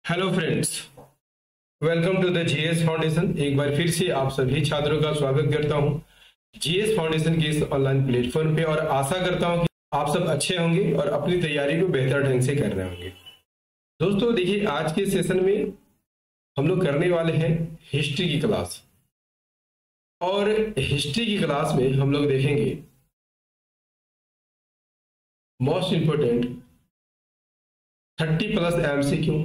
Hello friends, welcome to the GS foundation. एक बार फिर से आप सभी छात्रों का स्वागत करता हूं जीएस फाउंडेशन के इस ऑनलाइन प्लेटफॉर्म पे और आशा करता हूं कि आप सब अच्छे होंगे और अपनी तैयारी को बेहतर ढंग से कर रहे होंगे। दोस्तों देखिए, आज के सेशन में हम लोग करने वाले हैं हिस्ट्री की क्लास। और हिस्ट्री की क्लास में हम लोग देखेंगे most important 30+ MCQ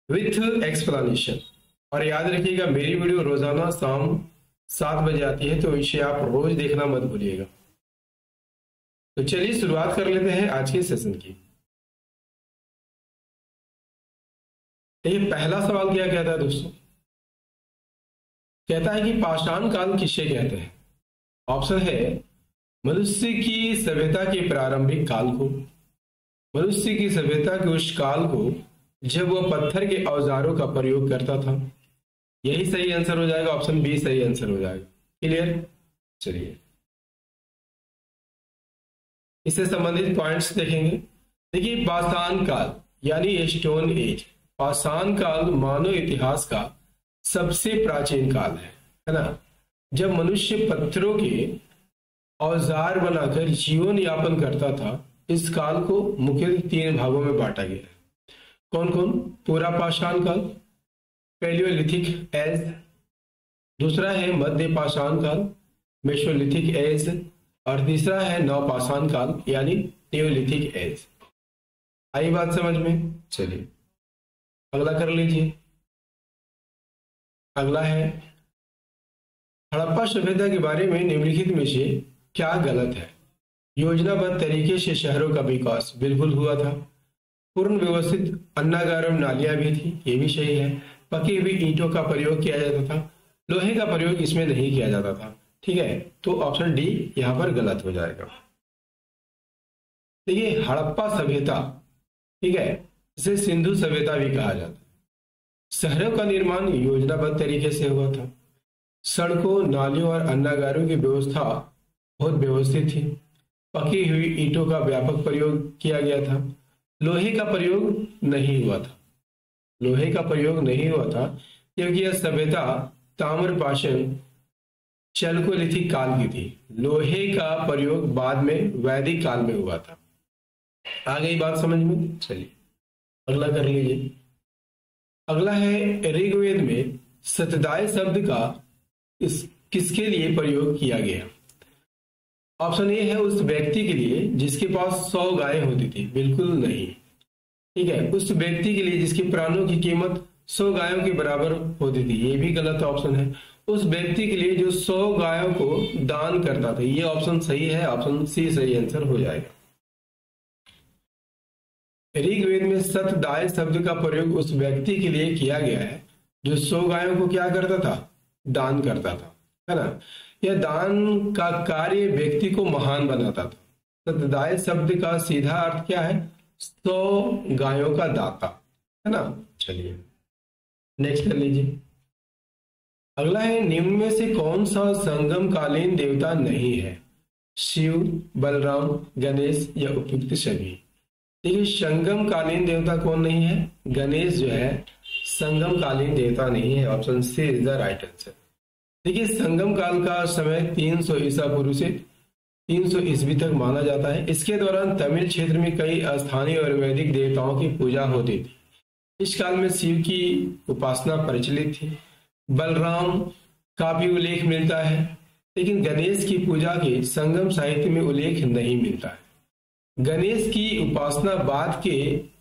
with explanation. और याद रखिएगा, मेरी वीडियो रोजाना शाम 7 बजे आती है, तो इसे आप रोज देखना मत भूलिएगा। तो चलिए शुरुआत कर लेते हैं आज के सेशन की। ये पहला सवाल क्या कहता है दोस्तों? कहता है कि पाषाण काल किसे कहते हैं? ऑप्शन है मनुष्य की सभ्यता के प्रारंभिक काल को, मनुष्य की सभ्यता के उस काल को जब वह पत्थर के औजारों का प्रयोग करता था। यही सही आंसर हो जाएगा, ऑप्शन बी सही आंसर हो जाएगा। क्लियर? चलिए इससे संबंधित पॉइंट्स देखेंगे। देखिए, पाषाण काल यानी स्टोन एज, पाषाण काल मानव इतिहास का सबसे प्राचीन काल है ना। जब मनुष्य पत्थरों के औजार बनाकर जीवन यापन करता था। इस काल को मुख्यतः 3 भागों में बांटा गया है। कौन कौन? पूरा पाषाण काल, पैलियोलिथिक एज, दूसरा है मध्य पाषाण काल, मेसोलिथिक एज, और तीसरा है नवपाषाण काल यानी नियोलिथिक एज। आई बात समझ में? चलिए अगला कर लीजिए। अगला है हड़प्पा सभ्यता के बारे में निम्नलिखित में से क्या गलत है? योजनाबद्ध तरीके से शहरों का विकास बिल्कुल हुआ था। पूर्ण व्यवस्थित अन्नागार और नालियां भी थी, ये भी सही है। पकी हुई ईंटों का प्रयोग किया जाता था, लोहे का प्रयोग इसमें नहीं किया जाता था। ठीक है, तो ऑप्शन डी यहां पर गलत हो जाएगा। देखिए, हड़प्पा सभ्यता, ठीक है, इसे सिंधु सभ्यता भी कहा जाता है। शहरों का निर्माण योजनाबद्ध तरीके से हुआ था। सड़कों, नालियों और अन्नागारों की व्यवस्था बहुत व्यवस्थित थी। पकी हुई ईंटों का व्यापक प्रयोग किया गया था। लोहे का प्रयोग नहीं हुआ था, लोहे का प्रयोग नहीं हुआ था क्योंकि यह सभ्यता ताम्रपाषाण चैल्कोलिथिक काल की थी। लोहे का प्रयोग बाद में वैदिक काल में हुआ था। आ गई बात समझ में? चलिए अगला कर लीजिए। अगला है ऋग्वेद में सतदाय शब्द का किसके लिए प्रयोग किया गया? ऑप्शन ए है उस व्यक्ति के लिए जिसके पास 100 गायें होती थी। बिल्कुल नहीं। ठीक है, उस व्यक्ति के लिए जिसके प्राणों की कीमत 100 गायों के बराबर होती थी, ये भी गलत ऑप्शन है। उस व्यक्ति के लिए जो 100 गायों को दान करता था, ये ऑप्शन सही है, ऑप्शन सी सही आंसर हो जाएगा। ऋग्वेद में सतदाय शब्द का प्रयोग उस व्यक्ति के लिए किया गया है जो 100 गायों को क्या करता था? दान करता था, है ना। यह दान का कार्य व्यक्ति को महान बनाता था। सतदाय शब्द का सीधा अर्थ क्या है? 100 गायों का दाता, है ना। चलिए नेक्स्ट कर लीजिए। अगला है निम्न में से कौन सा संगम कालीन देवता नहीं है? शिव, बलराम, गणेश या उपयुक्त सभी? देखिए, संगम कालीन देवता कौन नहीं है? गणेश जो है संगम कालीन देवता नहीं है। Option C is the right answer. देखिए, संगम काल का समय 300 ईसा पूर्व से 300 ईस्वी तक माना जाता है। इसके दौरान तमिल क्षेत्र में कई स्थानीय और वैदिक देवताओं की पूजा होती थी। इस काल में शिव की उपासना प्रचलित थी। बलराम का भी उल्लेख मिलता है, लेकिन गणेश की पूजा के संगम साहित्य में उल्लेख नहीं मिलता है। गणेश की उपासना बाद के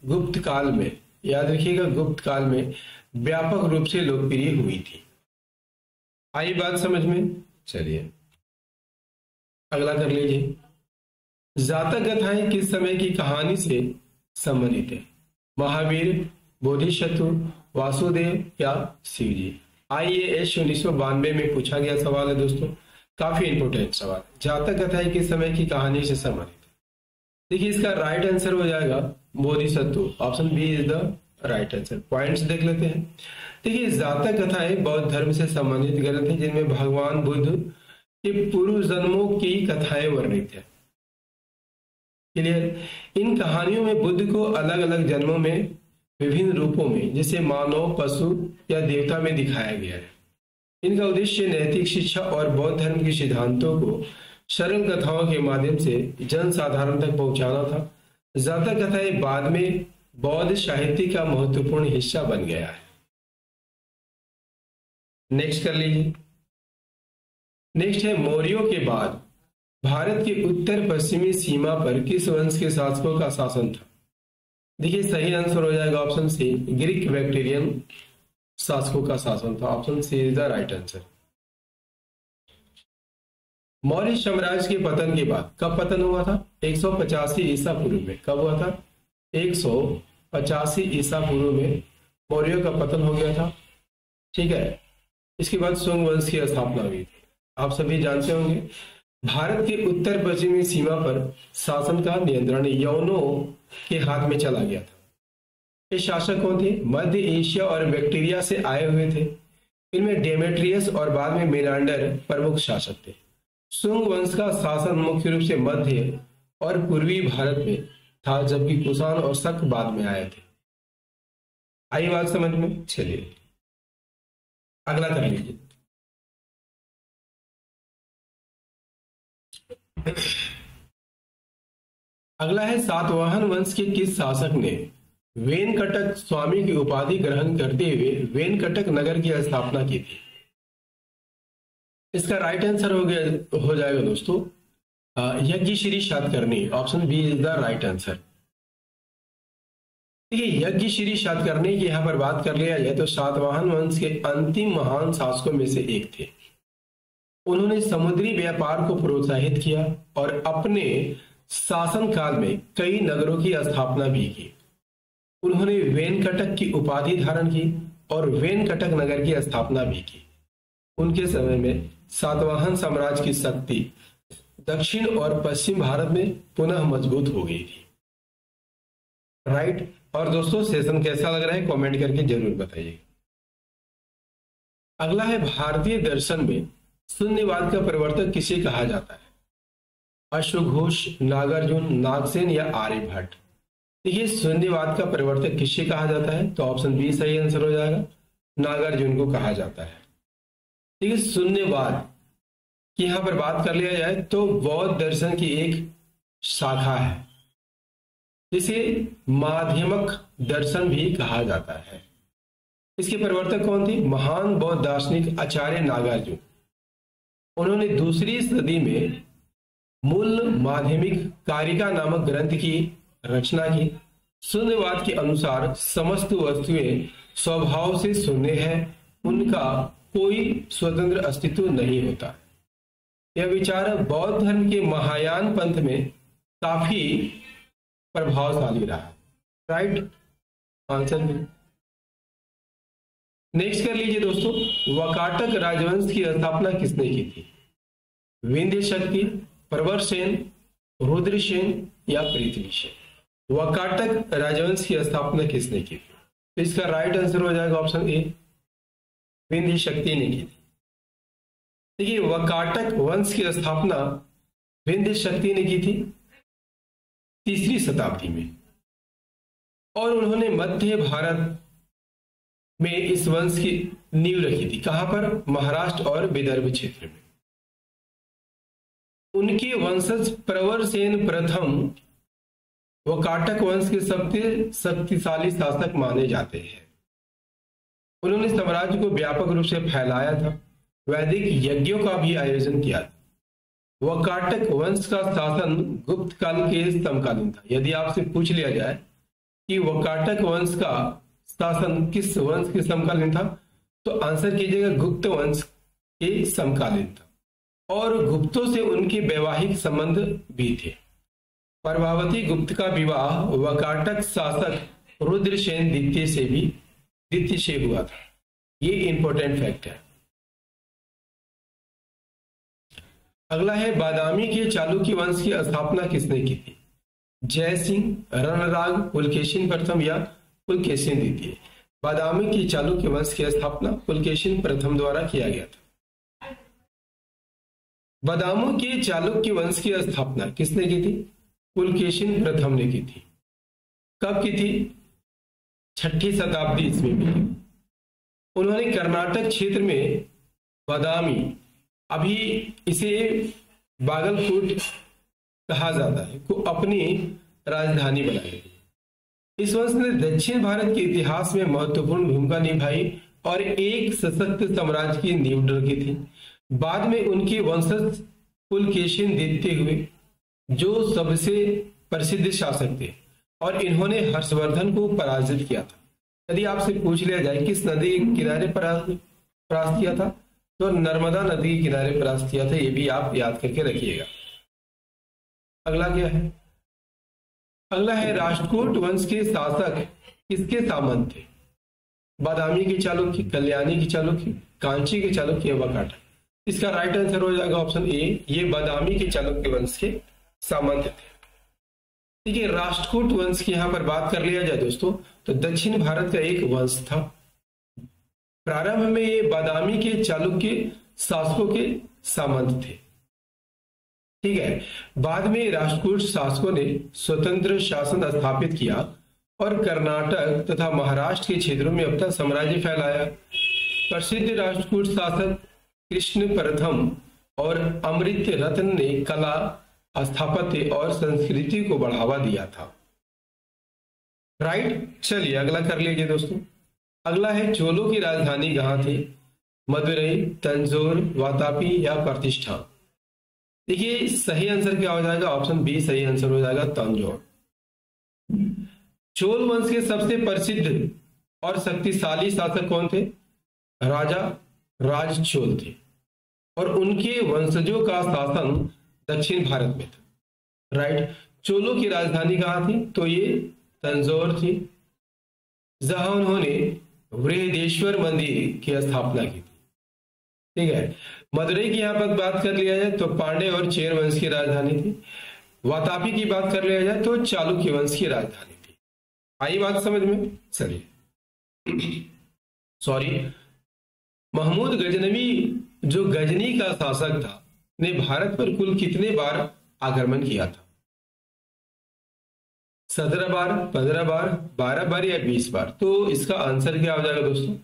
गुप्त काल में, याद रखिएगा, गुप्त काल में व्यापक रूप से लोकप्रिय हुई थी। आई बात समझ में? चलिए अगला कर लीजिए। जातक गाथाएं किस समय की कहानी से संबंधित है? महावीर, बोधिसत्व, वासुदेव या शिव जी? IAS 1992 में पूछा गया सवाल है दोस्तों, काफी इंपोर्टेंट सवाल। जातक गाथाएं किस समय की कहानी से संबंधित है? देखिए, इसका राइट आंसर हो जाएगा Bodhisattva. Option B is the right answer. Points देख लेते हैं। देखिए, जातक कथाएं बौद्ध धर्म से संबंधित ग्रंथ हैं जिनमें भगवान बुद्ध के पूर्व जन्मों की कथाएं वर्णित है। क्लियर? इन कहानियों में बुद्ध को अलग अलग जन्मों में विभिन्न रूपों में, जैसे मानव, पशु या देवता में दिखाया गया है। इनका उद्देश्य नैतिक शिक्षा और बौद्ध धर्म के सिद्धांतों को सरल कथाओं के माध्यम से जन साधारण तक पहुंचाना था। ज्यादातर कथाएं बाद में बौद्ध साहित्य का महत्वपूर्ण हिस्सा बन गया है। नेक्स्ट कर लीजिए। नेक्स्ट है मौर्यों के बाद भारत के उत्तर पश्चिमी सीमा पर किस वंश के शासकों का शासन था? देखिए सही आंसर हो जाएगा ऑप्शन सी, ग्रीक बैक्टीरियन शासकों का शासन था। Option C is the right answer. Maurya साम्राज्य के पतन के बाद कब पतन हुआ था? 185 ईसा पूर्व में। कब हुआ था? 185 ईसा पूर्व में मौर्यों का पतन हो गया था। ठीक है। इसके बाद सुंग वंश की स्थापना हुई थी। आप सभी जानते होंगे भारत के उत्तर पश्चिमी सीमा पर शासन का नियंत्रण यवनों के हाथ में चला गया था। ये शासक कौन थे? मध्य एशिया और बैक्टीरिया से आए हुए थे। इनमें डेमेट्रियस और बाद में मेनांडर प्रमुख शासक थे। सुंग वंश का शासन मुख्य रूप से मध्य और पूर्वी भारत में था, जबकि कुषाण और शक बाद में आए थे। आई बात समझ में? चलिए अगला कर लीजिए। अगला है सातवाहन वंश के किस शासक ने वेनकटक स्वामी की उपाधि ग्रहण करते हुए वेनकटक नगर की स्थापना की थी? इसका राइट आंसर हो जाएगा दोस्तों Yajnashri Satakarni. Option B is the right answer. देखिए यज्ञश्री सातकर्णी की यहां पर बात कर लिया जाए तो सातवाहन वंश के अंतिम महान शासकों में से एक थे। उन्होंने समुद्री व्यापार को प्रोत्साहित किया और अपने शासन काल में कई नगरों की स्थापना भी की। उन्होंने वेनकटक की उपाधि धारण की और वेनकटक नगर की स्थापना भी की। उनके समय में सातवाहन साम्राज्य की शक्ति दक्षिण और पश्चिम भारत में पुनः मजबूत हो गई थी। राइट। और दोस्तों सेशन कैसा लग रहा है कमेंट करके जरूर बताइए। अगला है भारतीय दर्शन में शून्यवाद का प्रवर्तक किसे कहा जाता है? अश्वघोष, नागार्जुन, नागसेन या आर्यभट्ट? देखिए शून्यवाद का प्रवर्तक किसे कहा जाता है? तो ऑप्शन बी सही आंसर हो जाएगा, नागार्जुन को कहा जाता है। ठीक है। शून्यवाद की यहां पर बात कर लिया जाए तो बौद्ध दर्शन की एक शाखा है जिसे माध्यमक दर्शन भी कहा जाता है। इसके प्रवर्तक कौन थे? महान बौद्ध दार्शनिक आचार्य नागार्जुन। उन्होंने दूसरी सदी में मूल माध्यमिक कारिका नामक ग्रंथ की रचना की। शून्यवाद के अनुसार समस्त वस्तुएं स्वभाव से शून्य है, उनका कोई स्वतंत्र अस्तित्व नहीं होता। यह विचार बौद्ध धर्म के महायान पंथ में काफी प्रभावशाली रहा। Right answer. नेक्स्ट कर लीजिए दोस्तों, वाकाटक राजवंश की स्थापना किसने की थी? विंध्य शक्ति, प्रवरसेन, रुद्रसेन या पृथ्वीसेन? वाकाटक राजवंश की स्थापना किसने की थी? तो इसका राइट आंसर हो जाएगा ऑप्शन ए, विंध्य शक्ति ने की थी। देखिए वाकाटक वंश की स्थापना विंध्य शक्ति ने की थी 3री शताब्दी में और उन्होंने मध्य भारत में इस वंश की नींव रखी थी। कहां पर? महाराष्ट्र और विदर्भ क्षेत्र में। उनके वंशज प्रवरसेन प्रथम वाकाटक वंश के सबसे शक्तिशाली शासक माने जाते हैं। उन्होंने साम्राज्य को व्यापक रूप से फैलाया था, वैदिक यज्ञों का भी आयोजन किया था। वाकाटक वंश का शासन गुप्त काल के समकालीन था। यदि आपसे पूछ लिया जाए कि वाकाटक वंश का शासन किस वंश के समकालीन था तो आंसर कीजिएगा गुप्त वंश के समकालीन था और गुप्तों से उनके वैवाहिक संबंध भी थे। प्रभावती गुप्त का विवाह वाकाटक शासक रुद्रसेन द्वितीय से हुआ था। ये इंपॉर्टेंट फैक्ट है। अगला है बादामी के चालुक्य वंश की स्थापना किसने की थी? जय सिंह, रणराग, पुलकेशिन प्रथम या पुलकेशिन द्वितीय? बादामी की चालुक्य वंश की स्थापना पुलकेशिन प्रथम द्वारा किया गया था। बादामी के चालुक्य वंश की स्थापना किसने की थी? पुलकेशिन प्रथम ने की थी। कब की थी? 6ठी शताब्दी ईस्वी में। उन्होंने कर्नाटक क्षेत्र में बादामी, अभी इसे बागलकोट कहा जाता है, को अपनी राजधानी बनाई। इस वंश ने दक्षिण भारत के इतिहास में महत्वपूर्ण भूमिका निभाई और एक सशक्त साम्राज्य की नींव रखी थी। बाद में उनके वंशज पुलकेशिन देखते हुए जो सबसे प्रसिद्ध शासक थे और इन्होंने हर्षवर्धन को पराजित किया था। यदि आपसे पूछ लिया जाए किस नदी के किनारे परास्त किया था, तो नर्मदा नदी के किनारे परास्त किया था। ये भी आप याद करके रखिएगा। अगला क्या है? अगला है राष्ट्रकूट वंश के शासक किसके सामंत थे? बादामी के चालुक्य, कल्याणी के चालुक्य, कांची के चालुक्य, वकाटा। इसका राइट आंसर हो जाएगा ऑप्शन ए, ये बादामी के चालुक्य वंश के सामंत थे। देखिए, राष्ट्रकूट वंश की यहां पर बात कर लिया जाए दोस्तों, तो दक्षिण भारत का एक वंश था। प्रारंभ में ये बादामी के चालुक्य शासकों के सामंत थे, ठीक है। बाद में राष्ट्रकूट शासकों ने स्वतंत्र शासन स्थापित किया और कर्नाटक तथा महाराष्ट्र के क्षेत्रों में अपना साम्राज्य फैलाया। प्रसिद्ध राष्ट्रकूट शासक कृष्ण प्रथम और अमृत रत्न ने कला, स्थापत्य और संस्कृति को बढ़ावा दिया था। राइट, चलिए अगला कर लीजिए दोस्तों। अगला है चोलों की राजधानी कहाँ थी? मदुरई, तंजौर, वातापी या प्रतिष्ठा? देखिए, सही आंसर क्या हो जाएगा? ऑप्शन बी सही आंसर हो जाएगा, तंजौर। चोल वंश के सबसे प्रसिद्ध और शक्तिशाली शासक कौन थे? राजा राजचोल थे और उनके वंशजों का शासन दक्षिण भारत में था। राइट, चोलों की राजधानी कहाँ थी? तो ये तंजौर थी, जहां उन्होंने बृहदेश्वर मंदिर की स्थापना की थी, ठीक है। मदुरई की यहां पर बात कर लिया जाए तो पांडे और चेर वंश की राजधानी थी। वातापी की बात कर लिया जाए तो चालुक्य वंश की राजधानी थी। आई बात समझ में? चलिए सॉरी, महमूद गजनवी जो गजनी का शासक था ने भारत पर कुल कितने बार आक्रमण किया था? 17 बार, 15 बार, 12 बार या 20 बार? तो इसका आंसर क्या हो जाएगा दोस्तों?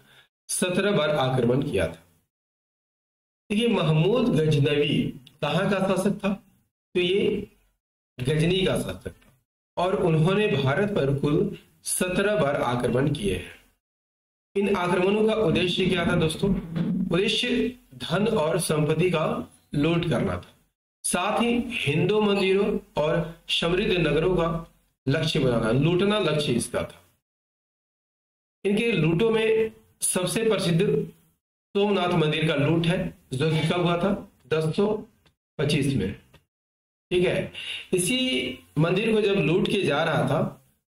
17 बार आक्रमण किया था। देखिए, महमूद गजनवी कहाँ का शासक था? तो ये गजनी का शासक था और उन्होंने भारत पर कुल 17 बार आक्रमण किए हैं। इन आक्रमणों का उद्देश्य क्या था दोस्तों? उद्देश्य धन और संपत्ति का लूट करना था, साथ ही हिंदू मंदिरों और समृद्ध नगरों का लक्ष्य बनाना, लूटना लक्ष्य इसका था। इनके लूटों में सबसे प्रसिद्ध सोमनाथ मंदिर का लूट है, जो कि कब हुआ था? 1025 में, ठीक है। इसी मंदिर को जब लूट के जा रहा था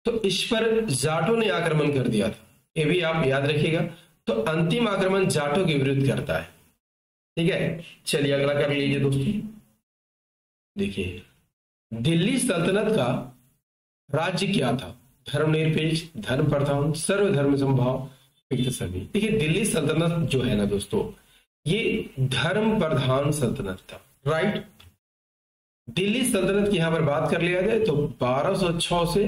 तो इस पर जाटों ने आक्रमण कर दिया था, ये भी आप याद रखिएगा। तो अंतिम आक्रमण जाटों के विरुद्ध करता है, ठीक है। चलिए अगला कर लीजिए दोस्तों। देखिए, दिल्ली सल्तनत का राज्य क्या था? धर्मनिरपेक्ष, धर्म प्रधान, सर्वधर्म समभाव, सभी। देखिए, दिल्ली सल्तनत जो है ना दोस्तों, ये धर्म प्रधान सल्तनत था। राइट, दिल्ली सल्तनत की यहां पर बात कर लिया जाए तो 1206 से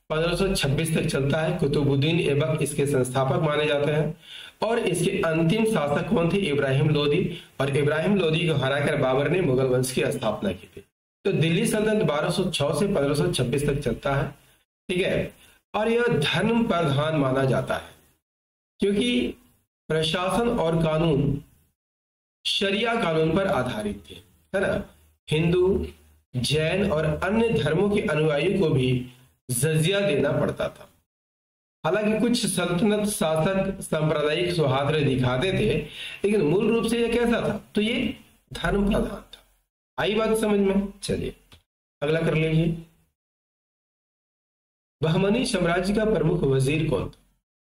1526 तक चलता है। कुतुबुद्दीन ऐबक इसके संस्थापक माने जाते हैं और इसके अंतिम शासक कौन थे? इब्राहिम लोदी। और इब्राहिम लोदी को हराकर बाबर ने मुगल वंश की स्थापना की थी। तो दिल्ली सल्तनत 1206 से 1526 तक चलता है, ठीक है। और यह धर्म प्रधान माना जाता है क्योंकि प्रशासन और कानून शरिया कानून पर आधारित थे, है ना। हिंदू, जैन और अन्य धर्मों के अनुयायियों को भी जजिया देना पड़ता था। हालांकि कुछ सल्तनत शासक सांप्रदायिक सौहार्द दिखाते थे, लेकिन मूल रूप से यह कैसा था? तो ये धर्म प्रधान था। आई बात समझ में? चलिए अगला कर लीजिए। बहमनी साम्राज्य का प्रमुख वजीर कौन था?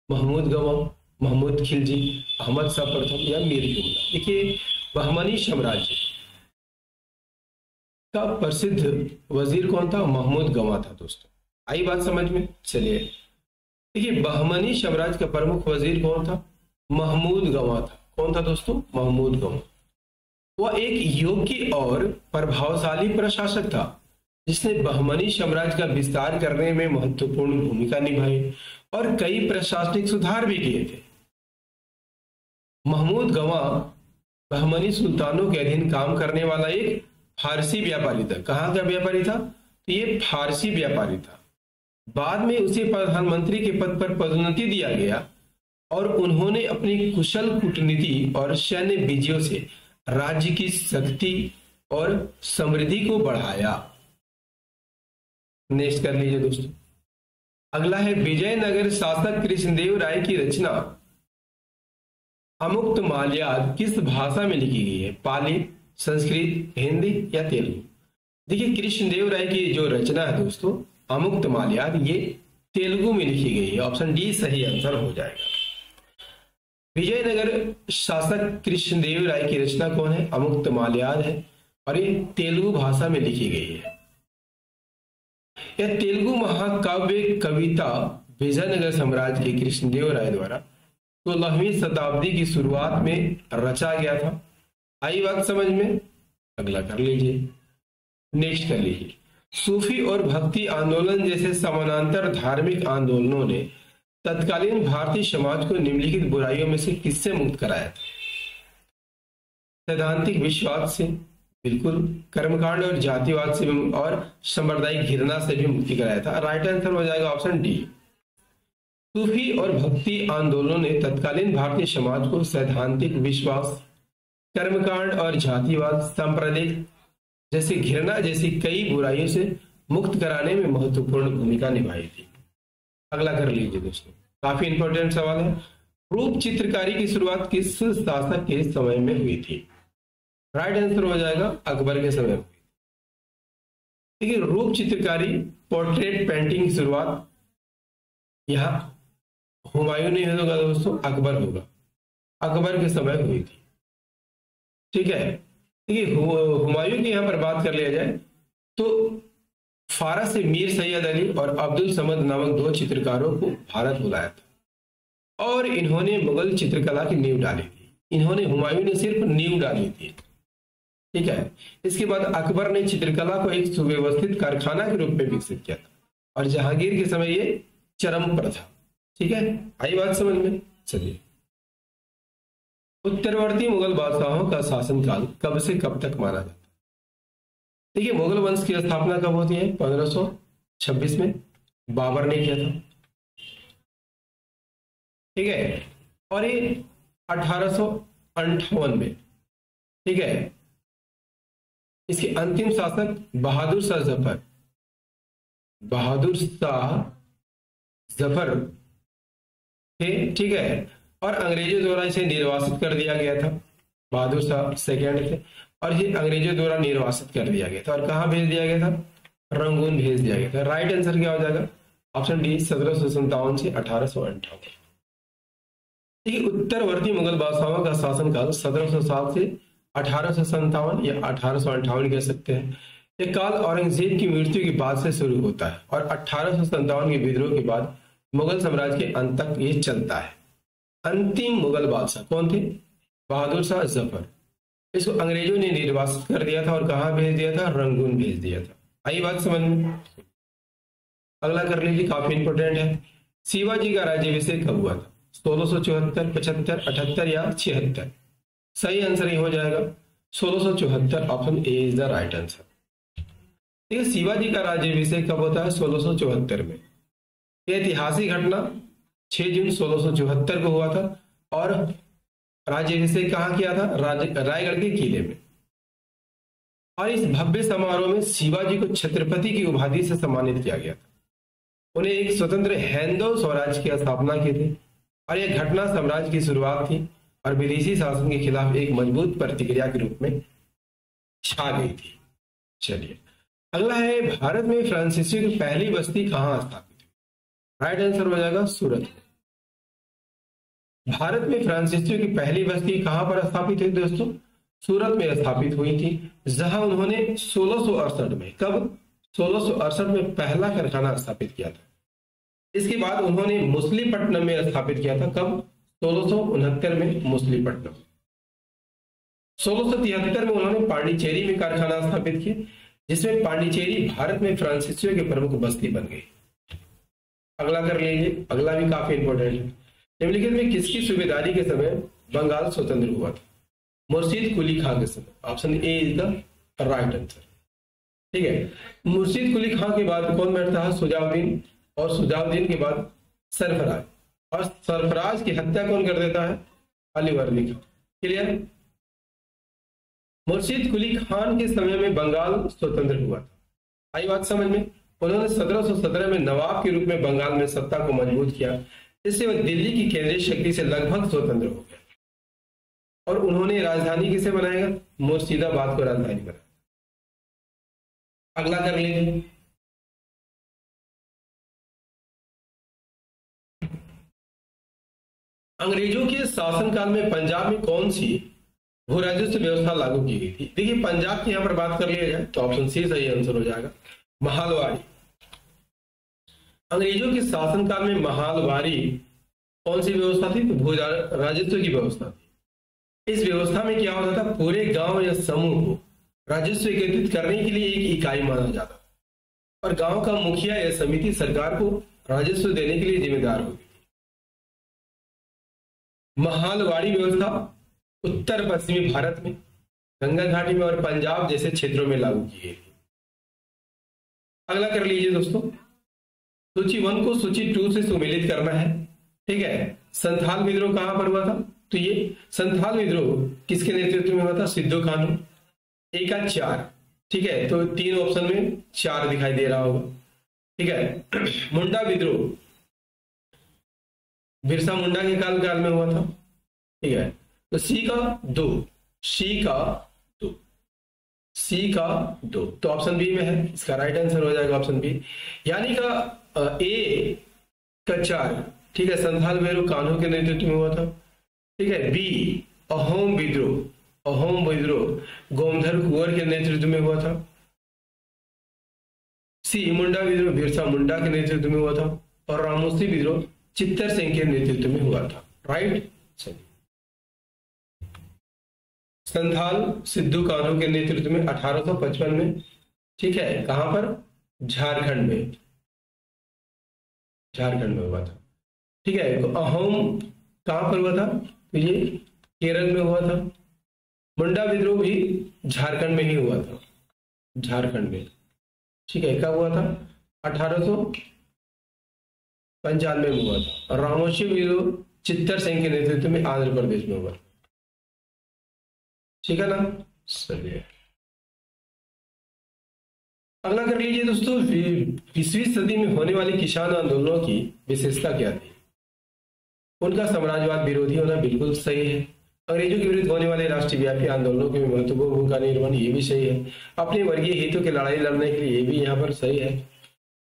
महमूद गवा, महमूद खिलजी, अहमद शाह प्रथम या मीर जुमला? देखिए, बहमनी साम्राज्य का प्रसिद्ध वजीर कौन था? महमूद गवा था दोस्तों। आई बात समझ में? चलिए देखिए, बहमनी साम्राज्य का प्रमुख वजीर कौन था? महमूद गवा था। कौन था दोस्तों? महमूद गवा। वह एक योग्य और प्रभावशाली प्रशासक था जिसने बहमनी साम्राज्य का विस्तार करने में महत्वपूर्ण भूमिका निभाई और कई प्रशासनिक सुधार भी किए थे। महमूद गवाह बहमनी सुल्तानों के अधीन काम करने वाला एक फारसी व्यापारी था। कहाँ का व्यापारी था? तो ये फारसी व्यापारी था। बाद में उसे प्रधानमंत्री के पद पर पदोन्नति दिया गया और उन्होंने अपनी कुशल कूटनीति और सैन्य विजयों से राज्य की शक्ति और समृद्धि को बढ़ाया। नेक्स्ट कर लीजिए दोस्तों। अगला है विजयनगर शासक कृष्णदेव राय की रचना अमुक्त माल्याद किस भाषा में लिखी गई है? पाली, संस्कृत, हिंदी या तेलुगु? देखिए, कृष्णदेव राय की जो रचना है दोस्तों अमुक्त माल्याद, ये तेलुगु में लिखी गई है। ऑप्शन डी सही आंसर हो जाएगा। विजयनगर शासक कृष्णदेव राय की रचना कौन है? अमुक्त माल्याद है और ये तेलुगु भाषा में लिखी गई है। यह तेलुगु महाकाव्य कविता विजयनगर साम्राज्य के कृष्णदेव राय द्वारा 16वीं शताब्दी की शुरुआत में रचा गया था। आई बात समझ में? अगला कर लीजिए, नेक्स्ट कर लीजिए। सूफी और भक्ति आंदोलन जैसे समानांतर धार्मिक आंदोलनों ने तत्कालीन भारतीय समाज को निम्नलिखित बुराइयों में से किससे मुक्त कराया था? सैद्धांतिक विश्वास से, बिल्कुल, कर्मकांड और जातिवाद से और सांप्रदायिक घृणा से भी मुक्ति कराया था। राइट आंसर हो जाएगा ऑप्शन डी। सूफी और भक्ति आंदोलनों ने तत्कालीन भारतीय समाज को सैद्धांतिक विश्वास, कर्मकांड और जातिवाद, सांप्रदायिक जैसे घृणा जैसी कई बुराइयों से मुक्त कराने में महत्वपूर्ण भूमिका निभाई थी। अगला कर लीजिए दोस्तों, काफी इंपॉर्टेंट सवाल है। रूप चित्रकारी की शुरुआत किस शासक के समय में हुई थी? राइट आंसर हो जाएगा अकबर के समय में हुई। देखिए, रूप चित्रकारी, पोर्ट्रेट पेंटिंग की शुरुआत यहाँ हुमायूं नहीं होगा दोस्तों, अकबर होगा। अकबर के समय हुई थी। ठीक है, देखिए हुमायूं की यहां पर बात कर लिया जाए तो फारस से मीर सैयद अली और अब्दुल समद नामक 2 चित्रकारों को भारत बुलाया था और इन्होंने मुगल चित्रकला की नींव डाली थी। इन्होंने, हुमायूं ने सिर्फ नींव डाली थी। ठीक है, इसके बाद अकबर ने चित्रकला को एक सुव्यवस्थित कारखाना के रूप में विकसित किया था और जहांगीर के समय ये चरम पर था। ठीक है, आई बात समझ में? चलिए, उत्तरवर्ती मुगल बादशाहों का शासनकाल कब से कब तक माना जाता है? देखिए, मुगल वंश की स्थापना कब होती है? 1526 में बाबर ने किया था। ठीक है, और ये 1858 में। ठीक है, इसके अंतिम शासक बहादुर शाह जफर थे। ठीक है, और अंग्रेजों द्वारा इसे निर्वासित कर दिया गया था। बहादुर शाह सेकेंड थे और ये अंग्रेजों द्वारा निर्वासित कर दिया गया था। और कहां भेज दिया गया था? रंगून भेज दिया गया था। राइट आंसर क्या हो जाएगा? ऑप्शन डी 1757 से 1858। ठीक है, उत्तरवर्ती मुगल बादशाहों का शासनकाल 1707 से 1857 या 1858 कह सकते हैं। यह काल औरंगजेब की मृत्यु के बाद से शुरू होता है और 1857 के विद्रोह के बाद मुगल साम्राज्य के अंत तक ये चलता है। अंतिम मुगल बादशाह कौन थे? बहादुर शाह जफर। इसको अंग्रेजों ने निर्वासित कर दिया था और कहां भेज दिया था? रंगून भेज दिया था। आई बात समझ में? अगला कर लीजिए, काफी इंपोर्टेंट है। शिवाजी का राज्याभिषेक कब हुआ था? 1674, 75, 78 या 76? सही आंसर ही हो जाएगा 1674। Option A is the right answer. ठीक है, शिवाजी का राज्याभिषेक कब होता है? 1674 में। ऐतिहासिक घटना 6 जून 1674 को हुआ था और राज्याभिषेक कहाँ किया था? रायगढ़ के किले में। और इस भव्य समारोह में शिवाजी को छत्रपति की उपाधि से सम्मानित किया गया था। उन्हें एक स्वतंत्र हिंदू स्वराज्य की स्थापना की थी और यह घटना साम्राज्य की शुरुआत थी और विदेशी शासन के खिलाफ एक मजबूत प्रतिक्रिया के रूप में छा गई थी। चलिए, अगला है, भारत में फ्रांसीसियों की पहली बस्ती कहाँ स्थापित हुई? राइट आंसर हो जाएगा सूरत में। भारत में फ्रांसीसियों की पहली बस्ती कहां पर स्थापित हुई दोस्तों? सूरत में स्थापित हुई थी, जहां उन्होंने 1668 में, कब? 1668 में पहला कारखाना स्थापित किया था। इसके बाद उन्होंने मुसलीपट्टनम में स्थापित किया था, कब? 1669 में मुसलीपट्टनम। 1673 में उन्होंने पांडिचेरी में कारखाना स्थापित किया, जिसमें पांडिचेरी भारत में फ्रांसीसियों की प्रमुख बस्ती बन गई। अगला कर लीजिए, अगला भी काफी इंपॉर्टेंट है। निम्नलिखित में किसकी सूबेदारी के समय बंगाल स्वतंत्र हुआ था? मुर्शीद कुली खां के समय। Option A is the right answer. ठीक है, मुर्शीद कुली खां के बाद कौन बैठता है? सुजाउद्दीन, और सुजाउद्दीन के बाद सरफराज, और सरफराज की हत्या कौन कर देता है? अली वर्दी खान। क्लियर? मुर्शीद कुली खान के समय में बंगाल स्वतंत्र हुआ था। आई बात समझ में? उन्होंने 1717 में नवाब के रूप में बंगाल में सत्ता को मजबूत किया, इससे वह दिल्ली की केंद्रीय शक्ति से लगभग स्वतंत्र हो गया। और उन्होंने राजधानी किसे बनाएगा? मुर्शिदाबाद को राजधानी बनाया। अगला कर लीजिए, अंग्रेजों के शासनकाल में पंजाब में कौन सी भू राजस्व व्यवस्था लागू की गई थी? देखिए, पंजाब की यहां पर बात कर लिया जाए तो ऑप्शन सी सही आंसर हो जाएगा, महालवाड़ी। अंग्रेजों के शासनकाल में महालवाड़ी कौन सी व्यवस्था थी? तो भू राजस्व की व्यवस्था थी। इस व्यवस्था में क्या होता था? पूरे गांव या समूह को राजस्व एकत्रित करने के लिए एक इकाई माना जाता था, और गांव का मुखिया या समिति सरकार को राजस्व देने के लिए जिम्मेदार होती थी। महालवाड़ी व्यवस्था उत्तर पश्चिमी भारत में, गंगा घाटी में और पंजाब जैसे क्षेत्रों में लागू की गई थी। अगला कर लीजिए दोस्तों, सूची 1 को सूची 2 से सुमेलित करना है। ठीक है, संथाल विद्रोह कहां पर हुआ था? तो ये संथाल विद्रोह किसके नेतृत्व में हुआ था? सिद्धू कान्हू। ए का 4। ठीक है, तो 3 ऑप्शन में 4 दिखाई दे रहा होगा। ठीक है, मुंडा विद्रोह बिरसा मुंडा के काल में हुआ था। ठीक है, तो सी का 2, सी का 2, सी का 2, तो ऑप्शन बी में है, इसका राइट आंसर हो जाएगा ऑप्शन बी। यानी का ए का 4। ठीक है, संथाल विद्रोह कान्हू के नेतृत्व में हुआ था। ठीक है, बी अहोम विद्रोह, अहोम विद्रोह गोमधर कुंवर के नेतृत्व में हुआ था। सी मुंडा विद्रोह बिरसा मुंडा के नेतृत्व में हुआ था, और रामोसी विद्रोह चित्तर सिंह के नेतृत्व में हुआ था। राइट, चलिए। संथाल सिद्धू कान्हू के नेतृत्व में 1855 में। ठीक है, कहां पर? झारखंड में, झारखंड में हुआ था। ठीक है, तो अहोम कहां पर हुआ था? तो ये केरल में हुआ था। मुंडा विद्रोह भी झारखंड में ही हुआ था, झारखंड में। ठीक है, कब हुआ था? 1895 में हुआ था। और रामोशी विद्रोह चित्तर सिंह के नेतृत्व में आंध्र प्रदेश में हुआ। ठीक है ना? चलिए अगला कर लीजिए दोस्तों, 20वीं सदी में होने वाली किसान आंदोलनों की विशेषता क्या थी? उनका साम्राज्यवाद विरोधी होना बिल्कुल सही है। अंग्रेजों के विरुद्ध होने वाले राष्ट्रव्यापी आंदोलनों के महत्वपूर्ण भूमिका निर्वहन, ये भी सही है। अपने वर्गीय हितों की लड़ाई लड़ने के लिए, ये भी यहाँ पर सही है,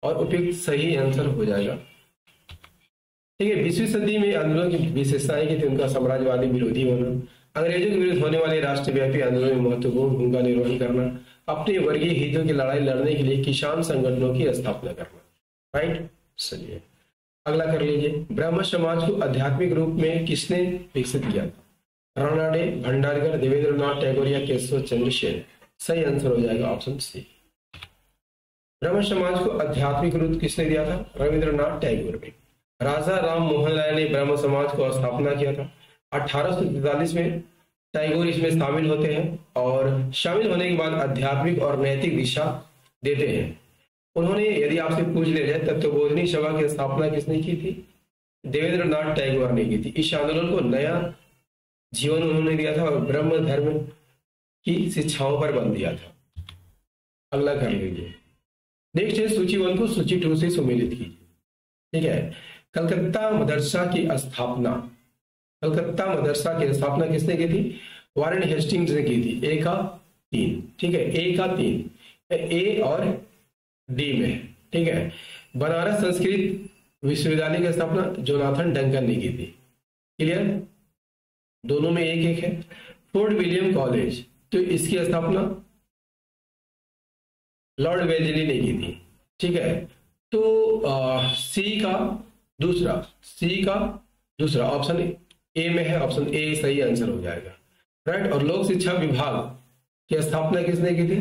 और उपयुक्त सही आंसर हो जाएगा। ठीक है, 20वीं सदी में आंदोलनों की विशेषताएं की थी उनका साम्राज्यवादी विरोधी होना, अंग्रेजों के विरुद्ध होने वाले राष्ट्रव्यापी आंदोलन में महत्वपूर्ण भूमिका निर्वहन करना, अपने वर्गीय हितों की लड़ाई लड़ने के लिए किसान संगठनों की स्थापना करना। राइट, चलिए अगला कर लीजिए, ब्राह्मण समाज को आध्यात्मिक रूप में किसने विकसित किया था? रानाडे, भंडारकर, देवेंद्रनाथ टैगोर या केशव चंद्र सेन? सही आंसर हो जाएगा ऑप्शन सी। ब्राह्मण समाज को आध्यात्मिक रूप किसने दिया था? रविंद्रनाथ टैगोर ने। राजा राम मोहन राय ने ब्राह्मण समाज को स्थापना किया था। 1843 में टैगोर इसमें शामिल होते हैं, और शामिल होने के बाद आध्यात्मिक और नैतिक दिशा देते हैं। उन्होंने, यदि आपसे पूछ लिया जाए, तत्वबोधिनी सभा की स्थापना किसने की थी? देवेंद्रनाथ टैगोर ने की थी। इस आंदोलन को नया जीवन उन्होंने दिया था और ब्रह्म धर्म की शिक्षाओं पर बल दिया था। अगला कर लीजिए, नेक्स्ट है सूची 1 को सूची 2 से सुमेलित कीजिए। ठीक है, कलकत्ता मदरसा की स्थापना, कलकत्ता मदरसा की स्थापना किसने की थी? वारेन हेस्टिंग्स ने की थी। ए का 3। ठीक है, ए का 3, ए और डी में। ठीक है, बनारस संस्कृत विश्वविद्यालय की स्थापना जोनाथन डंकन ने की थी। क्लियर, दोनों में एक एक है। फोर्ट विलियम कॉलेज, तो इसकी स्थापना लॉर्ड वेलेस्ली ने की थी। ठीक है, तो सी का दूसरा, सी का दूसरा ऑप्शन ए में है, ऑप्शन ए सही आंसर हो जाएगा। राइट, और लोक शिक्षा विभाग की स्थापना किसने की थी?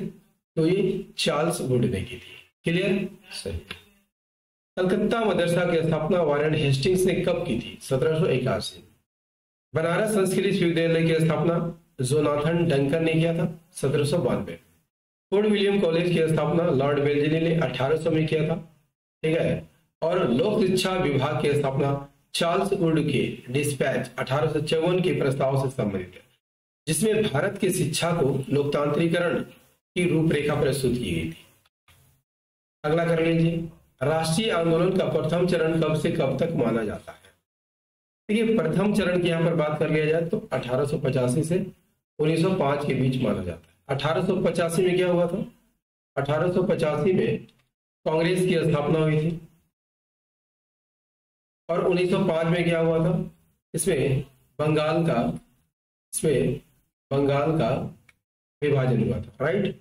तो ये चार्ल्स वुड ने की थी। क्लियर? सही। कलकत्ता मदरसा की स्थापना वारेन हेस्टिंग्स ने कब की थी? 1781। बनारस संस्कृत विश्वविद्यालय की स्थापना जोनाथन डंकन ने किया था 1792। फोर्ट विलियम कॉलेज की स्थापना लॉर्ड वेल्लेस्ली ने 1800 में किया था। ठीक है। और लोक शिक्षा विभाग की स्थापना चार्ल्स वुड के डिस्पैच 1854 के प्रस्ताव से संबंधित है, जिसमें भारत की शिक्षा को लोकतांत्रिकरण की रूपरेखा प्रस्तुत की गई थी। अगला कर लीजिए, राष्ट्रीय आंदोलन का प्रथम चरण कब से कब तक माना जाता है? देखिए, प्रथम चरण की यहां पर बात कर लिया जाए तो 1885 से 1905 के बीच माना जाता है। 1885 में क्या हुआ था? 1885 में कांग्रेस की स्थापना हुई थी। और 1905 में क्या हुआ था? इसमें बंगाल का विभाजन हुआ था। राइट।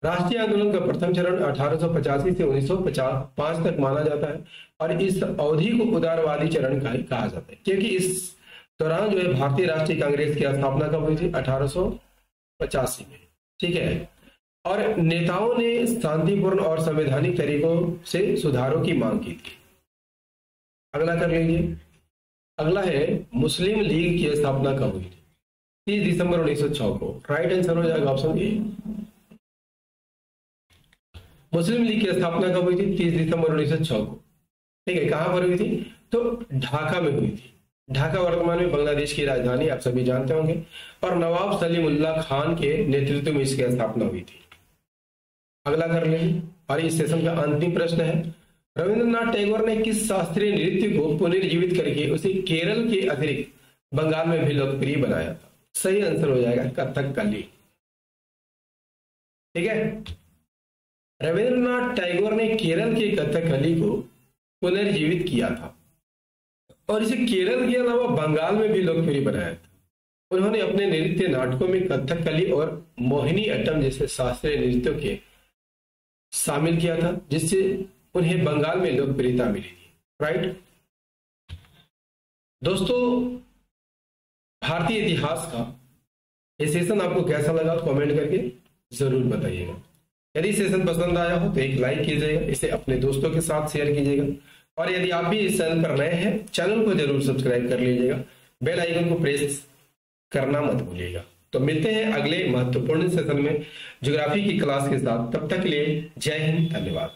राष्ट्रीय आंदोलन का प्रथम चरण 1885 से 1905 तक माना जाता है और इस अवधि को उदारवादी चरण कहा जाता है, क्योंकि इस दौरान जो है भारतीय राष्ट्रीय कांग्रेस की स्थापना कब हुई थी? 1885 में। ठीक है। और नेताओं ने शांतिपूर्ण और संवैधानिक तरीकों से सुधारों की मांग की थी। अगला कर लीजिए, अगला है मुस्लिम लीग की स्थापना कब हुई थी? 30 दिसंबर 1906 को। राइट आंसर हो जाएगा ऑप्शन ए। मुस्लिम लीग की स्थापना कब हुई थी? 30 दिसंबर 1906 को। ठीक है। कहां पर हुई थी? तो ढाका में हुई थी। ढाका वर्तमान में बांग्लादेश की राजधानी, आप सभी जानते होंगे। और नवाब सलीमुल्लाह खान के नेतृत्व में इसकी स्थापना हुई थी। अगला कर लेंगे और इस सेशन का अंतिम प्रश्न है, रविंद्रनाथ टैगोर ने किस शास्त्रीय नृत्य को पुनर्जीवित करके उसे केरल के अतिरिक्त बंगाल में भी लोकप्रिय बनाया था? सही आंसर हो जाएगा कथकली। ठीक है। रविंद्रनाथ टैगोर ने केरल के कथकली को पुनर्जीवित किया था और इसे केरल के अलावा बंगाल में भी लोकप्रिय बनाया था। उन्होंने अपने नृत्य नाटकों में कथकली और मोहिनी अट्टम जैसे शास्त्रीय नृत्यों के शामिल किया था, जिससे उन्हें बंगाल में लोकप्रियता मिली थी। राइट। दोस्तों, भारतीय इतिहास का ये सेशन आपको कैसा लगा तो कमेंट करके जरूर बताइएगा। यदि सेशन पसंद आया हो तो एक लाइक कीजिएगा, इसे अपने दोस्तों के साथ शेयर कीजिएगा और यदि आप भी इस चैनल पर नए हैं, चैनल को जरूर सब्सक्राइब कर लीजिएगा, बेल आइकन को प्रेस करना मत भूलिएगा। तो मिलते हैं अगले महत्वपूर्ण सेशन में ज्योग्राफी की क्लास के साथ। तब तक के लिए जय हिंद, धन्यवाद।